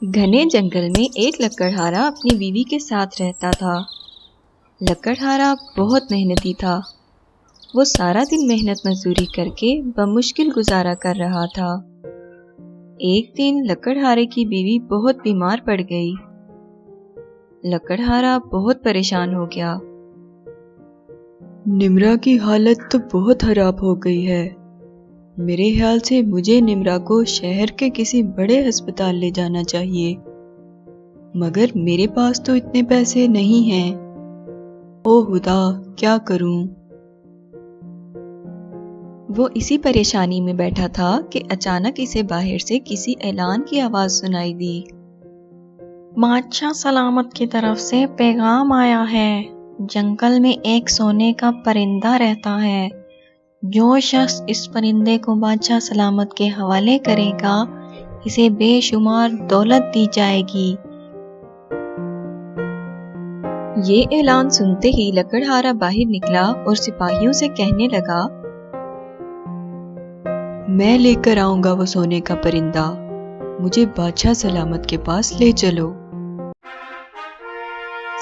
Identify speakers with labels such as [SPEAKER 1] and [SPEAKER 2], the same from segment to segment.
[SPEAKER 1] گھنے جنگل میں ایک لکڑہارا اپنی بیوی کے ساتھ رہتا تھا۔ لکڑہارا بہت محنتی تھا۔ وہ سارا دن محنت مزدوری کر کے بمشکل گزارا کر رہا تھا۔ ایک دن لکڑہارے کی بیوی بہت بیمار پڑ گئی۔ لکڑہارا بہت پریشان ہو گیا۔
[SPEAKER 2] نمرا کی حالت تو بہت خراب ہو گئی ہے۔ میرے خیال سے مجھے نمرا کو شہر کے کسی بڑے ہسپتال لے جانا چاہیے، مگر میرے پاس تو اتنے پیسے نہیں ہیں۔ او خدا، کیا کروں؟
[SPEAKER 1] وہ اسی پریشانی میں بیٹھا تھا کہ اچانک اسے باہر سے کسی اعلان کی آواز سنائی دی۔
[SPEAKER 3] بادشاہ سلامت کی طرف سے پیغام آیا ہے۔ جنگل میں ایک سونے کا پرندہ رہتا ہے۔ جو شخص اس پرندے کو بادشاہ سلامت کے حوالے کرے گا، اسے بے شمار دولت دی جائے گی۔
[SPEAKER 1] یہ اعلان سنتے ہی لکڑہارا باہر نکلا اور سپاہیوں سے کہنے لگا،
[SPEAKER 2] میں لے کر آؤں گا وہ سونے کا پرندہ، مجھے بادشاہ سلامت کے پاس لے چلو۔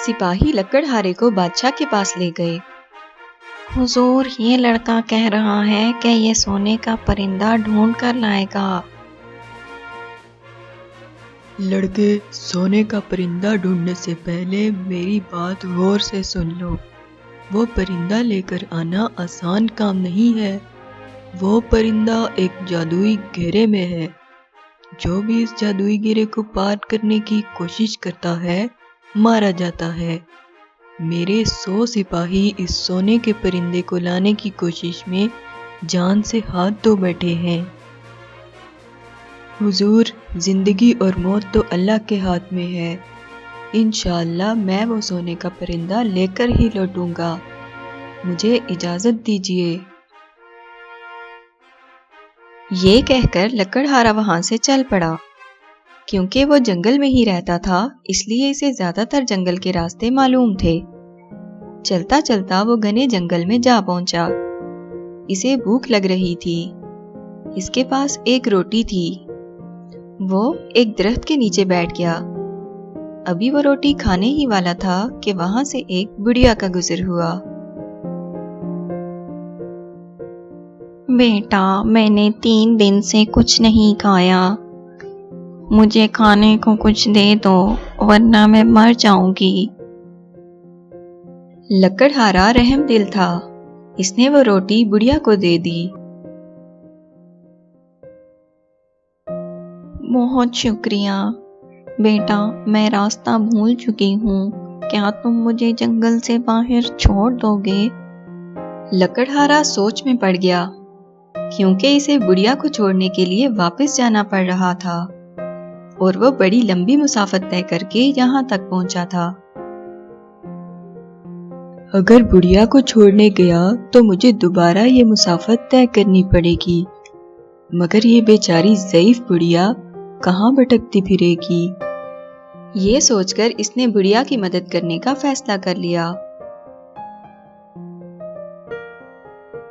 [SPEAKER 1] سپاہی لکڑہارے کو بادشاہ کے پاس لے گئے۔
[SPEAKER 3] حضور، یہ لڑکا کہہ رہا ہے کہ یہ سونے کا پرندہ ڈھونڈ کر لائے گا۔
[SPEAKER 2] لڑکے، سونے کا پرندہ ڈھونڈنے سے پہلے میری بات غور سے سن لو۔ وہ پرندہ لے کر آنا آسان کام نہیں ہے۔ وہ پرندہ ایک جادوئی گھیرے میں ہے۔ جو بھی اس جادوئی گھیرے کو پار کرنے کی کوشش کرتا ہے، مارا جاتا ہے۔ میرے 100 سپاہی اس سونے کے پرندے کو لانے کی کوشش میں جان سے ہاتھ دھو بیٹھے ہیں۔ حضور، زندگی اور موت تو اللہ کے ہاتھ میں ہے۔ انشاءاللہ میں وہ سونے کا پرندہ لے کر ہی لوٹوں گا۔ مجھے اجازت دیجیے۔
[SPEAKER 1] یہ کہہ کر لکڑہارا وہاں سے چل پڑا۔ کیونکہ وہ جنگل میں ہی رہتا تھا، اس لیے اسے زیادہ تر جنگل کے راستے معلوم تھے۔ چلتا چلتا وہ گھنے جنگل میں جا پہنچا۔ اسے بھوک لگ رہی تھی۔ اس کے پاس ایک روٹی تھی۔ وہ ایک درخت کے نیچے بیٹھ گیا۔ ابھی وہ روٹی کھانے ہی والا تھا کہ وہاں سے ایک بڑھیا کا گزر ہوا۔
[SPEAKER 3] بیٹا، میں نے 3 دن سے کچھ نہیں کھایا۔ مجھے کھانے کو کچھ دے دو، ورنہ میں مر جاؤں گی۔
[SPEAKER 1] لکڑہارا رحم دل تھا۔ اس نے وہ روٹی بڑھیا کو دے دی۔
[SPEAKER 3] بہت شکریہ بیٹا، میں راستہ بھول چکی ہوں۔ کیا تم مجھے جنگل سے باہر چھوڑ دو گے؟
[SPEAKER 1] لکڑہارا سوچ میں پڑ گیا، کیونکہ اسے بڑھیا کو چھوڑنے کے لیے واپس جانا پڑ رہا تھا، اور وہ بڑی لمبی مسافت طے کر کے یہاں تک پہنچا تھا۔
[SPEAKER 2] اگر بڑھیا کو چھوڑنے گیا تو مجھے دوبارہ یہ مسافت طے کرنی پڑے گی، مگر یہ بیچاری ضعیف بڑھیا کہاں بھٹکتی پھرے گی؟
[SPEAKER 1] یہ سوچ کر اس نے بڑھیا کی مدد کرنے کا فیصلہ کر لیا۔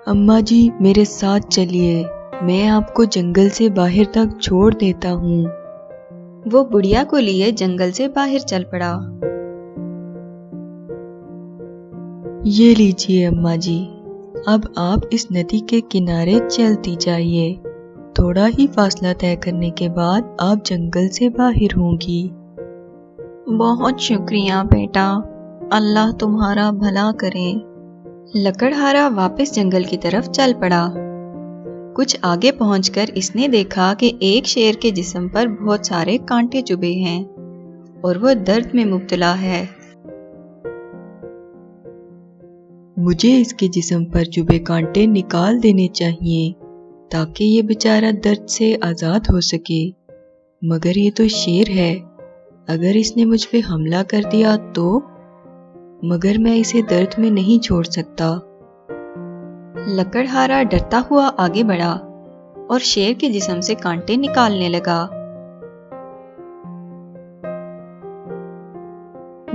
[SPEAKER 2] اماں جی، میرے ساتھ چلیے، میں آپ کو جنگل سے باہر تک چھوڑ دیتا ہوں۔
[SPEAKER 1] وہ بڑھیا کو لیے جنگل سے باہر چل پڑا۔
[SPEAKER 2] یہ لیجیے اماں جی، اب آپ اس ندی کے کنارے چلتی جائیے۔ تھوڑا ہی فاصلہ طے کرنے کے بعد آپ جنگل سے باہر ہوں گی۔
[SPEAKER 3] بہت شکریہ بیٹا، اللہ تمہارا بھلا کرے۔
[SPEAKER 1] لکڑہارا واپس جنگل کی طرف چل پڑا۔ کچھ آگے پہنچ کر اس نے دیکھا کہ ایک شیر کے جسم پر بہت سارے کانٹے چبھے ہیں اور وہ درد میں مبتلا ہے۔
[SPEAKER 2] مجھے اس کے جسم پر چبھے کانٹے نکال دینے چاہیے تاکہ یہ بیچارہ درد سے آزاد ہو سکے، مگر یہ تو شیر ہے، اگر اس نے مجھ پہ حملہ کر دیا تو؟ مگر میں اسے درد میں نہیں چھوڑ سکتا۔
[SPEAKER 1] لکڑہارا ڈرتا ہوا آگے بڑھا اور شیر کے جسم سے کانٹے نکالنے لگا۔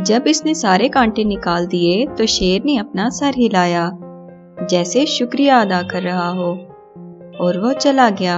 [SPEAKER 1] جب اس نے سارے کانٹے نکال دیے تو شیر نے اپنا سر ہلایا جیسے شکریہ ادا کر رہا ہو، اور وہ چلا گیا۔